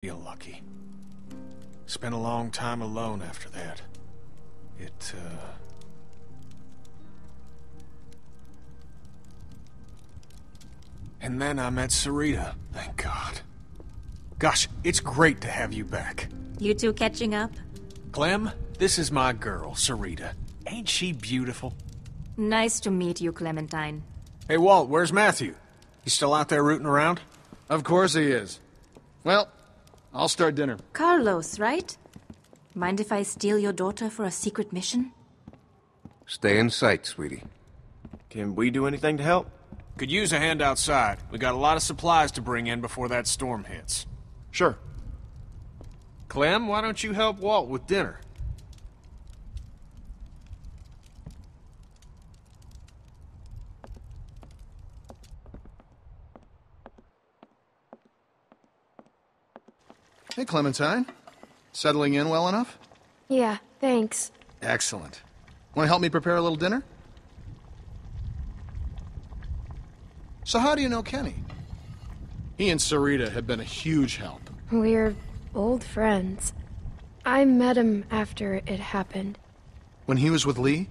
Feel lucky. Spent a long time alone after that. And then I met Sarita, thank God. Gosh, it's great to have you back. You two catching up? Clem, this is my girl, Sarita. Ain't she beautiful? Nice to meet you, Clementine. Hey, Walt, where's Matthew? He's still out there rooting around? Of course he is. Well, I'll start dinner. Carlos, right? Mind if I steal your daughter for a secret mission? Stay in sight, sweetie. Can we do anything to help? Could use a hand outside. We got a lot of supplies to bring in before that storm hits. Sure. Clem, why don't you help Walt with dinner? Hey, Clementine. Settling in well enough? Yeah, thanks. Excellent. Want to help me prepare a little dinner? So how do you know Kenny? He and Sarita have been a huge help. We're old friends. I met him after it happened. When he was with Lee?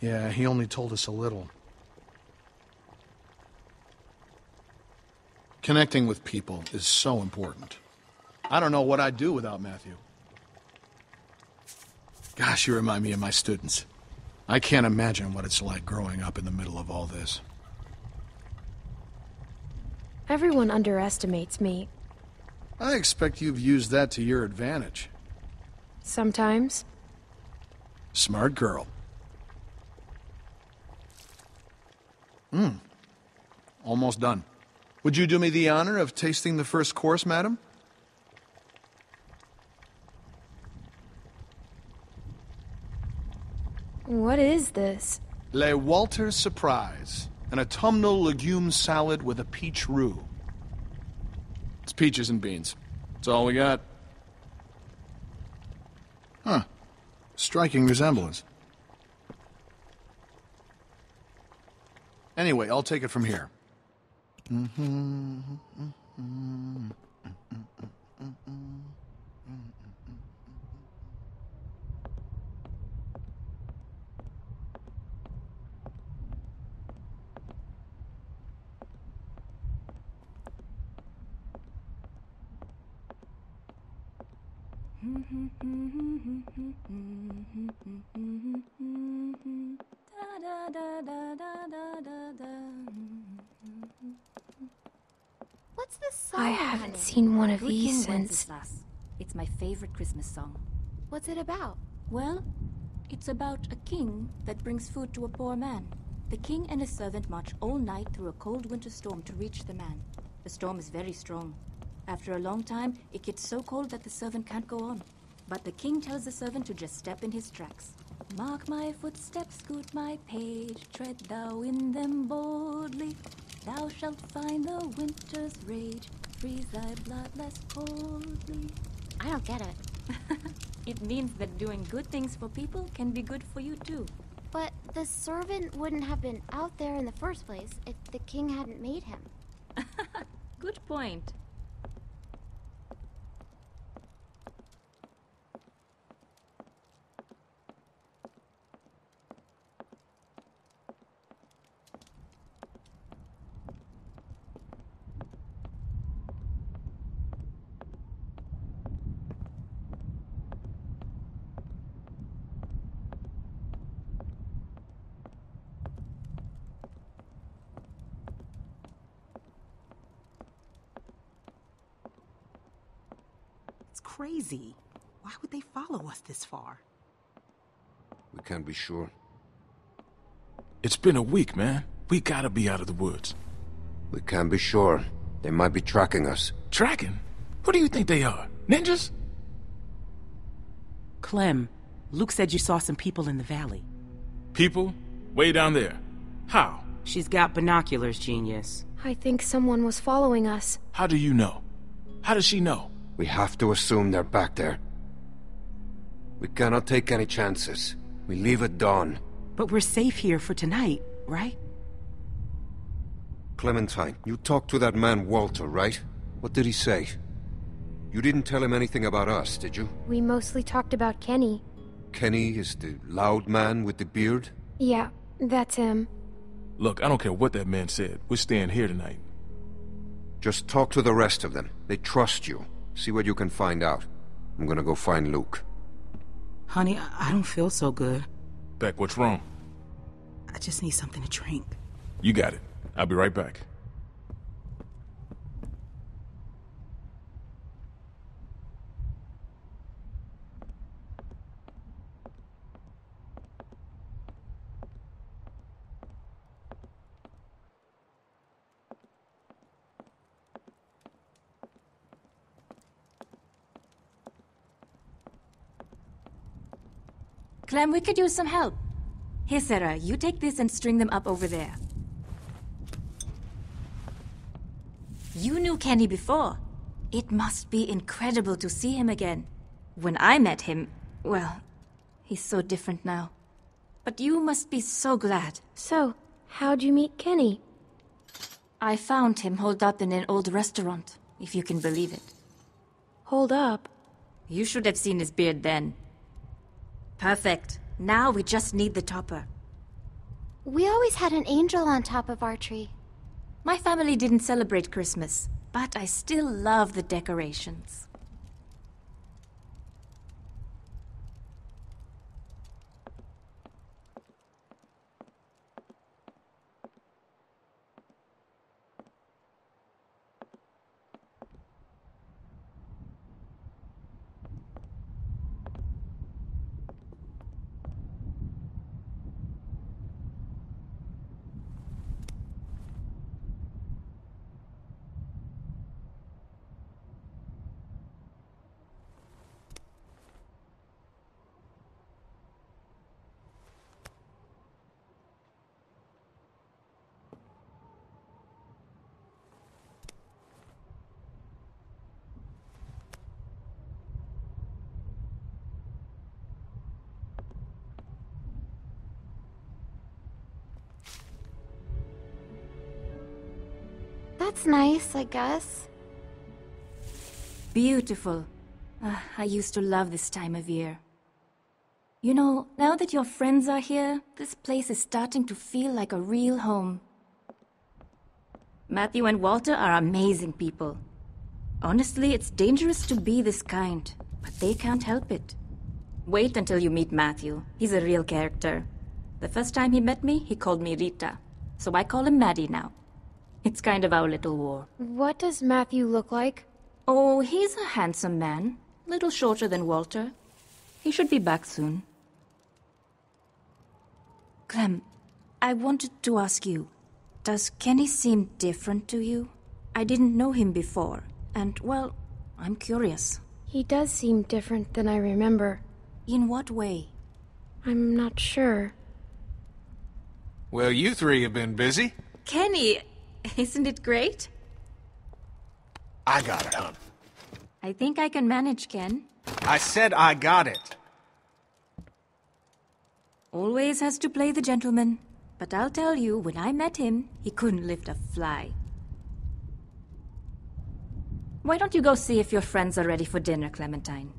Yeah, he only told us a little. Connecting with people is so important. I don't know what I'd do without Matthew. Gosh, you remind me of my students. I can't imagine what it's like growing up in the middle of all this. Everyone underestimates me. I expect you've used that to your advantage. Sometimes. Smart girl. Almost done. Would you do me the honor of tasting the first course, madam? What is this? Le Walter Surprise. An autumnal legume salad with a peach roux. It's peaches and beans. That's all we got. Huh. Striking resemblance. Anyway, I'll take it from here. What's this song? I haven't seen one of Good these King since... Wenceslas. It's my favorite Christmas song. What's it about? Well, it's about a king that brings food to a poor man. The king and his servant march all night through a cold winter storm to reach the man. The storm is very strong. After a long time, it gets so cold that the servant can't go on. But the king tells the servant to just step in his tracks. Mark my footsteps, scoot my page, tread thou in them boldly. Thou shalt find the winter's rage, freeze thy blood less coldly. I don't get it. It means that doing good things for people can be good for you too. But the servant wouldn't have been out there in the first place if the king hadn't made him. Good point. It's crazy. Why would they follow us this far? We can't be sure. It's been a week, man. We gotta be out of the woods. We can't be sure. They might be tracking us. Tracking? Who do you think they are? Ninjas? Clem, Luke said you saw some people in the valley. People? Way down there. How? She's got binoculars, genius. I think someone was following us. How do you know? How does she know? We have to assume they're back there. We cannot take any chances. We leave at dawn. But we're safe here for tonight, right? Clementine, you talked to that man Walter, right? What did he say? You didn't tell him anything about us, did you? We mostly talked about Kenny. Kenny is the loud man with the beard? Yeah, that's him. Look, I don't care what that man said. We're staying here tonight. Just talk to the rest of them. They trust you. See what you can find out. I'm gonna go find Luke. Honey, I don't feel so good. Beck, what's wrong? I just need something to drink. You got it. I'll be right back. Clem, we could use some help. Here, Sarah, you take this and string them up over there. You knew Kenny before. It must be incredible to see him again. When I met him, well, he's so different now. But you must be so glad. So, how'd you meet Kenny? I found him holed up in an old restaurant, if you can believe it. Hold up. You should have seen his beard then. Perfect. Now we just need the topper. We always had an angel on top of our tree. My family didn't celebrate Christmas, but I still love the decorations. That's nice, I guess. Beautiful. I used to love this time of year. You know, now that your friends are here, this place is starting to feel like a real home. Matthew and Walter are amazing people. Honestly, it's dangerous to be this kind, but they can't help it. Wait until you meet Matthew. He's a real character. The first time he met me, he called me Rita, so I call him Maddie now. It's kind of our little war. What does Matthew look like? Oh, he's a handsome man. Little shorter than Walter. He should be back soon. Clem, I wanted to ask you, does Kenny seem different to you? I didn't know him before, and, well, I'm curious. He does seem different than I remember. In what way? I'm not sure. Well, you three have been busy. Kenny, isn't it great? I got it, hon. I think I can manage, Ken. I said I got it. Always has to play the gentleman. But I'll tell you, when I met him, he couldn't lift a fly. Why don't you go see if your friends are ready for dinner, Clementine?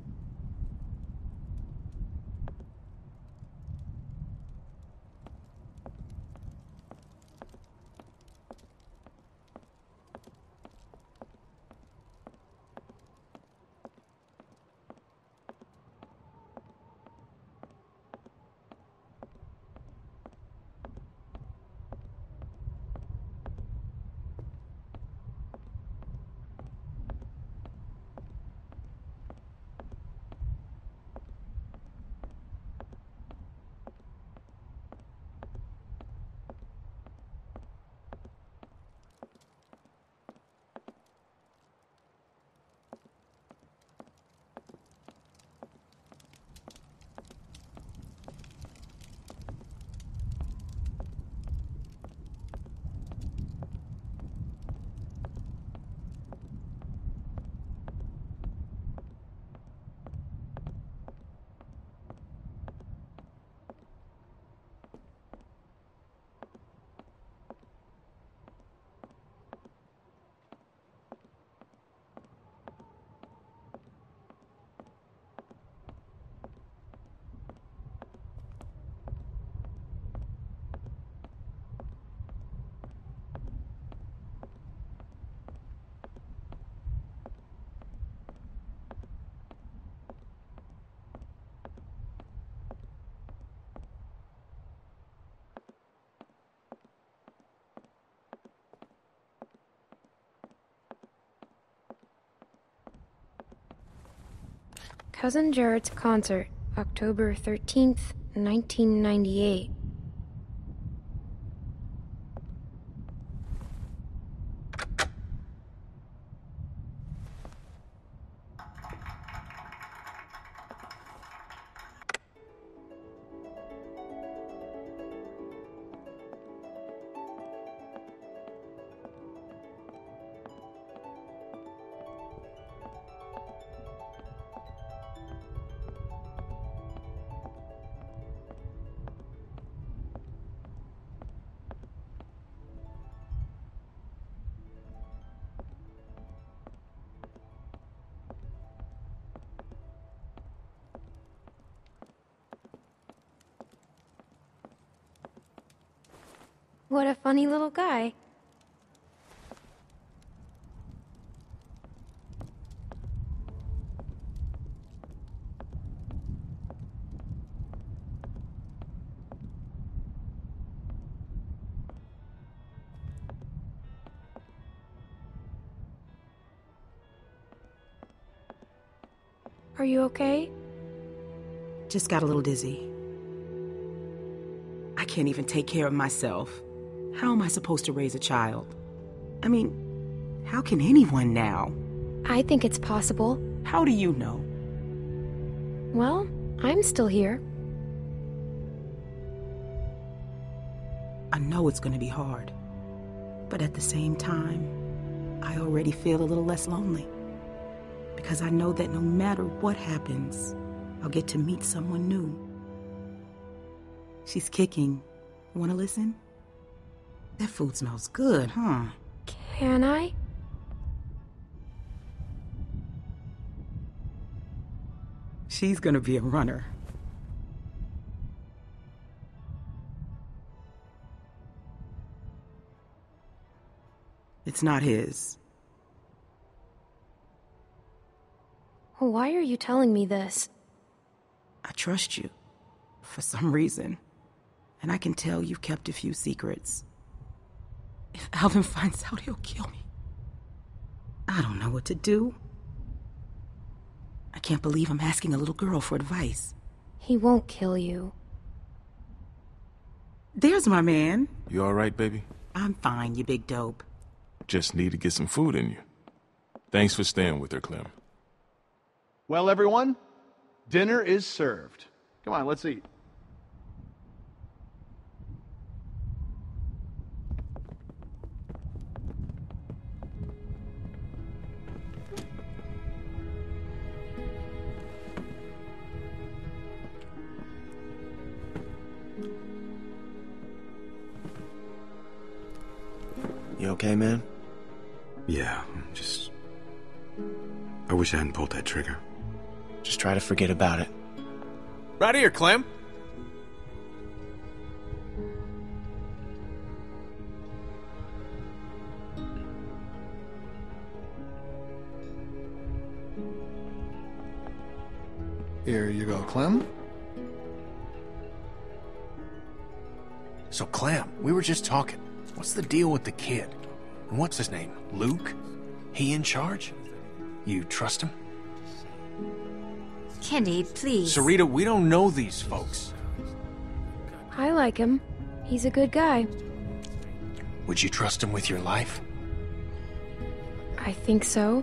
Cousin Jared's concert, October 13th, 1998. What a funny little guy. Are you okay? Just got a little dizzy. I can't even take care of myself. How am I supposed to raise a child? I mean, how can anyone now? I think it's possible. How do you know? Well, I'm still here. I know it's going to be hard. But at the same time, I already feel a little less lonely. Because I know that no matter what happens, I'll get to meet someone new. She's kicking. Want to listen? That food smells good, huh? Can I? She's gonna be a runner. It's not his. Why are you telling me this? I trust you. For some reason. And I can tell you've kept a few secrets. If Alvin finds out, he'll kill me. I don't know what to do. I can't believe I'm asking a little girl for advice. He won't kill you. There's my man. You all right, baby? I'm fine, you big dope. Just need to get some food in you. Thanks for staying with her, Clem. Well, everyone, dinner is served. Come on, let's eat. You okay, man? Yeah, I wish I hadn't pulled that trigger. Just try to forget about it. Right here, Clem. Here you go, Clem. So, Clem, we were just talking. What's the deal with the kid? And what's his name? Luke? He in charge? You trust him? Kenny, please. Sarita, we don't know these folks. I like him. He's a good guy. Would you trust him with your life? I think so.